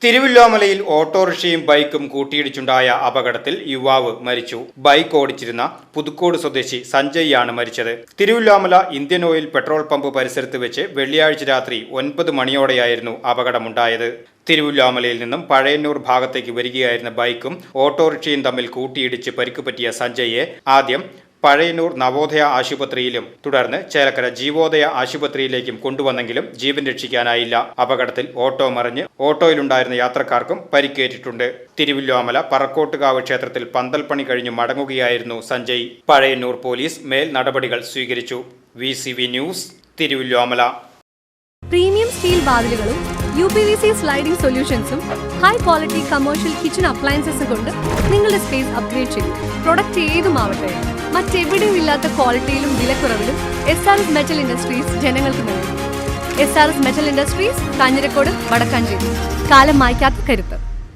തിരുവല്ലോമലയിൽ ഓട്ടോറിക്ഷയും ബൈക്കും കൂട്ടിയിടിച്ചുണ്ടായ അപകടത്തിൽ യുവാവ് മരിച്ചു. ബൈക്ക് ഓടിച്ചിരുന്ന പുതുക്കോട് സ്വദേശി സഞ്ജയ് ആണ് മരിച്ചത്. Thiruvilwamala Indian oil petrol pump പരിസരത്ത് വെച്ച് വെള്ളിയാഴ്ച രാത്രി 9 മണിയോടെയായിരുന്നു അപകടമുണ്ടായത്. തിരുവല്ലോമലയിൽ നിന്നും പഴയന്നൂർ ഭാഗത്തേക്ക് വരികയായിരുന്ന ബൈക്കും ഓട്ടോറിക്ഷയും തമ്മിൽ കൂട്ടിയിടിച്ച് പരിക്ക് പറ്റിയ സഞ്ജയെ ആദ്യം പഴയന്നൂർ നവോദയ ആശുപത്രിയിലും തുടർന്ന് ചേലക്കര ജീവോദയ ആശുപത്രിയിലേക്കും കൊണ്ടുവന്നെങ്കിലും ജീവൻ രക്ഷിക്കാനായില്ല. അപകടത്തിൽ ഓട്ടോ മറിഞ്ഞ് ഓട്ടോയിലുണ്ടായിരുന്ന യാത്രക്കാർക്കും പരിക്കേറ്റിട്ടുണ്ട്. തിരുവല്ലോമല പറക്കോട്ടുകാവ് ക്ഷേത്രത്തിൽ പന്തൽപ്പണി കഴിഞ്ഞ് മടങ്ങുകയായിരുന്നു സഞ്ജയ്. പഴയന്നൂർ പോലീസ് മേൽ നടപടികൾ സ്വീകരിച്ചു. VCV news, Thiruvilwamala. Premium steel വാതിലുകളും UPVC സ്ലൈഡിംഗ് സൊല്യൂഷൻസും ഹൈ ക്വാളിറ്റി കമേഴ്ഷ്യൽ കിച്ചൺ അപ്ലയൻസസും കൊണ്ട് നിങ്ങളുടെ സ്പേസ് അപ്ഗ്രേഡ് ചെയ്യും. പ്രൊഡക്റ്റ് ഏതുമാവട്ടെ, മറ്റെവിടെയും ഇല്ലാത്ത ക്വാളിറ്റിയിലും വിലക്കുറവിലും SRS മെറ്റൽ ഇൻഡസ്ട്രീസ് ജനങ്ങൾക്ക് നൽകും. SRS metal industries, Kanjirakode, Vadakkanchery. കാലം മായ്ക്കാത്ത കരുത്ത്.